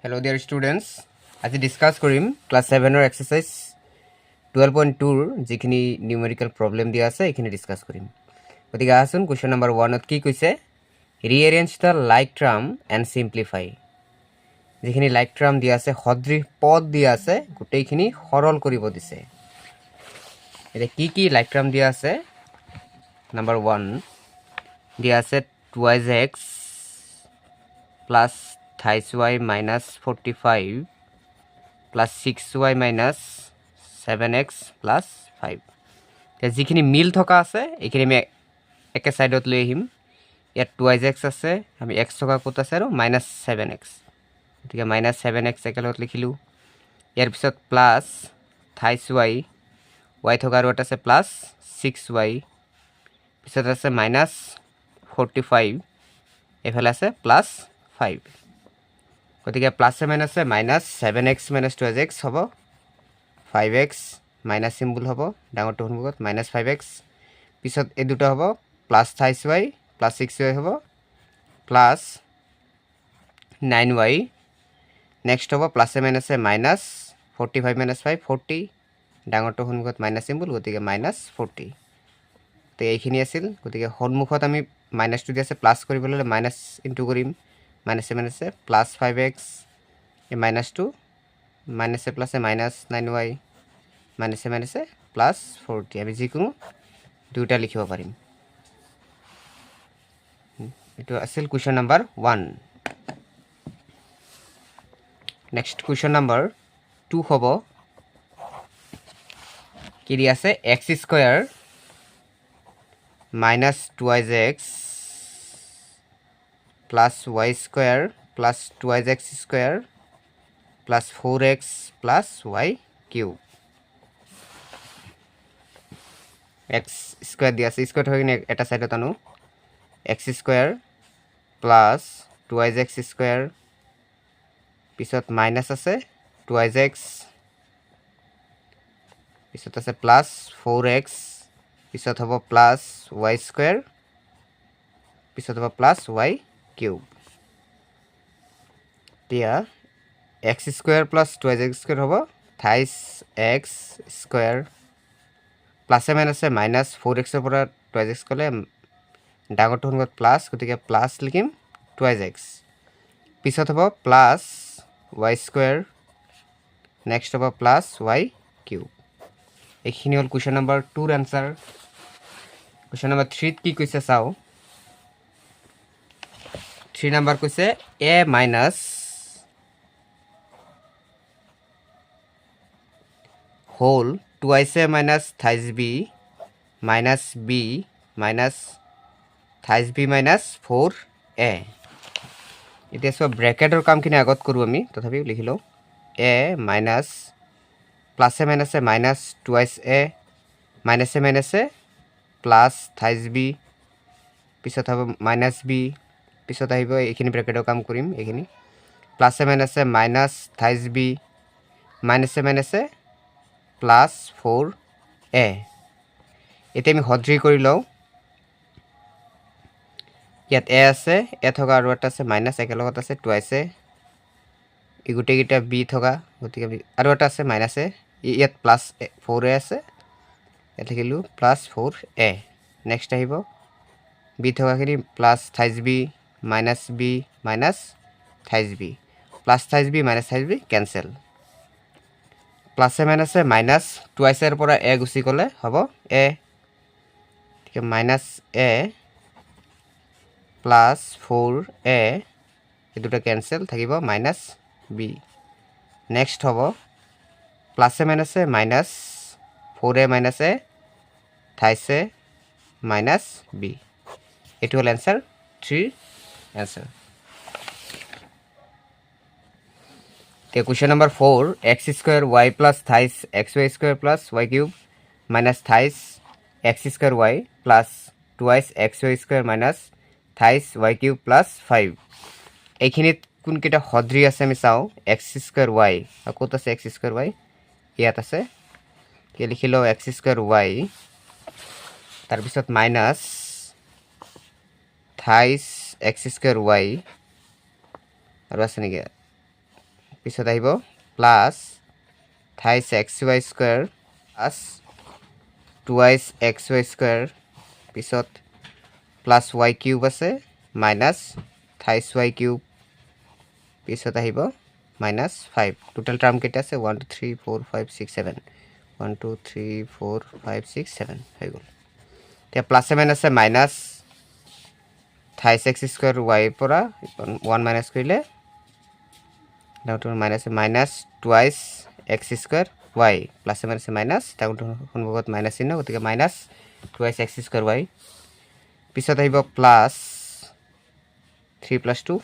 Hello dear students. As we discuss কৰিম class 7 or exercise 12.2 যিখিনি numerical problem দিয়া আছে এইখিনি discuss কৰিম। গতিকে আসুন question number 1 ত কি কৈছে rearrange the like term and simplify। যিখিনি like term দিয়া আছে সদৃশ পদ দিয়া আছে গোটেইখিনি সৰল কৰিব দিছে। এটা কি like term দিয়া আছে number 1 দিয়া আছে 2x plus thrice y minus 45 plus 6y minus 7x plus 5 যিখিনি মিল থকা আছে এইখিনি আমি একে সাইডত লৈ আহিম ইয়াত 2x আছে আমি x থকা কত আছে আৰু minus 7x ঠিক আছে minus 7x একেলত লিখিলো ইয়াৰ পিছত plus thrice y থকা আৰু এটা আছে plus 6y পিছত আছে minus 45 এফালে আছে plus 5 গতিকে প্লাস মাইনাসে মাইনাস 7x minus 2x হ'ব 5x মাইনাস সিম্বল হ'ব ডাঙৰটো হনগত মাইনাস 5x পিছত এই দুটো হ'ব plus thrice y plus 6y হ'ব প্লাস 9y নেক্সট হ'ব প্লাস মাইনাসে মাইনাস 45 minus 5 40 ডাঙৰটো হনগত মাইনাস সিম্বল গতিকে মাইনাস 40 তো এইখিনি আছিল গতিকে হনমুখত আমি মাইনাস টু দি আছে প্লাস কৰিবলৈ মাইনাস ইনটু কৰিম minus minus plus 5x minus 2 minus plus minus 9y minus minus plus 40 আমি যিকোনো দুটা লিখিব পাৰিম এটো আছিল question number 1 next question number 2 হ'ব কি দি আছে x square minus 2x plus y square plus 2x square plus 4x plus y cube x square দিয়া আছে স্কয়ার হৈ কিনে এটা সাইডত আনো x square plus 2x square পিছত মাইনাস আছে 2x পিছত আছে plus 4x পিছত হ'ব plus y square পিছত হ'ব plus y cube দিয়া x square plus 2x square হ'ব thrice x square plus minus minus 4x ৰ পৰা 2x কলে ডাঙৰটো হনগত প্লাস গতিকে প্লাস লিখিম 2x পিছত হ'ব প্লাস y square নেক্সট হ'ব প্লাস y cube এইখিনি হল কোৱেশ্চন নম্বৰ 2 ৰ আনসাৰ কোৱেশ্চন নম্বৰ 3 কি কৈছে চাও 3 number কৈছে a minus whole twice a minus thrice b minus b minus thrice b minus 4a এতিয়া সব ব্ৰ্যাকেটৰ কামখিনি আগত কৰো আমি তথাপি লিখিলো a minus plus a minus twice a minus a minus a plus thrice b পিছত হ'ব minus b পিছত আহিব এইখিনি ব্ৰ্যাকেটৰ কাম কৰিম এইখিনি প্লাস এ মাইনাস thrice b মাইনাস এ প্লাস 4a এতিয়া আমি হদ্ৰি কৰি লও ইয়াত a আছে a থকা আৰু এটা আছে মাইনাস একেলগত আছে twice a এই গুটেকিটা b থকা গতিকে আৰু এটা আছে মাইনাস a ইয়াত প্লাস 4a আছে এটা লিখিলো প্লাস 4a নেক্সট আহিব b থকাখিনি plus thrice b minus b minus thrice b plus thrice b minus thrice b cancel plus a minus twice এর পৰা a গুছি গলে হ'ব a ঠিক আছে minus a plus 4a এই দুটা cancel থাকিব minus b next হ'ব plus a minus 4a minus a thrice a minus b এটো হল answer 3 answer the question number 4 x square y plus thrice xy square plus y cube minus thrice x square y plus twice xy square minus thrice y cube plus 5 এইখিনিত কোন কিটা হদ্ৰি আছে আমি চাও x square y আকত আছে x square y ইয়াত আছে কি লিখিলো x square y তাৰ পিছত minus thrice x square y আৰু আছে নেকি পিছত আহিব plus thrice x y square plus twice x y square পিছত প্লাছ ৱাই কিউব আছে মাইনাছ থাইছ ৱাই কিউব পিছত আহিব মাইনাছ 5 টোটেল টাৰ্ম কেইটা আছে 1 2 3 4 5 6 7 1 2 3 4 5 6 7 হৈ গ'ল এতিয়া প্লাছে মাইনাছে minus thrice x square y পৰা 1 মাইনাছ কৰিলে minus twice x square y প্লাছে মাইনাছে মাইনাছ তাৰ সন্মুখত মাইনাছ চিহ্ন গতিকে minus twice x square y পিছত আহিব প্লাছ 3 + 2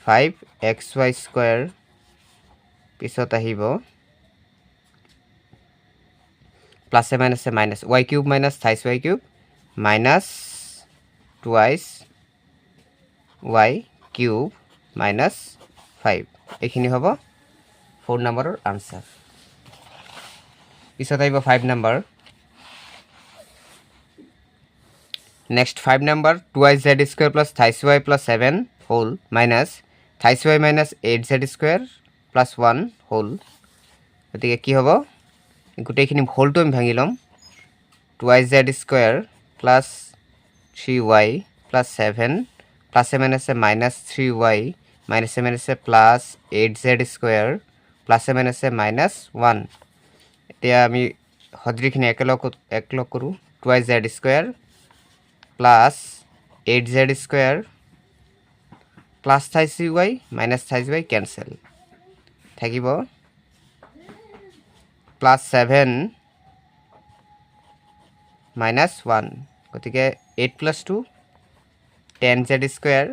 5 এক্স ৱাই স্কুৱেৰ পিছত আহিব প্লাছে মাইনাছে minus y cube minus thrice y cube minus twice y cube minus 5 এইখিনি হ'ব 4 নম্বৰৰ আনসাৰ পিছত আহিব 5 নম্বৰ নেক্সট 5 নম্বৰ 2z square plus thrice y plus 7 whole minus thrice y minus 8z square plus 1 whole গতিকে কি হ'ব গোটেইখিনি হোলটো আমি ভাঙি ল'ম 2z square plus 3y plus 7 প্লাছে মাইনাছে মাইনাছ 3y মাইনাছে মাইনাছে প্লাছ 8z স্কুৱেৰ প্লাছে মাইনাছে মাইনাছ 1 এতিয়া আমি সদৃখিনি একলগ কৰোঁ 2z square plus 8z square plus thrice y minus thrice y cancel থাকিব প্লাছ 7 মাইনাছ 1 গতিকে 8 + 2 10z স্কুৱেৰ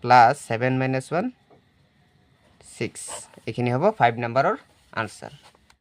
প্লাছ 7 - 1 6 এইখিনি হ'ব 5 নম্বৰৰ আনসাৰ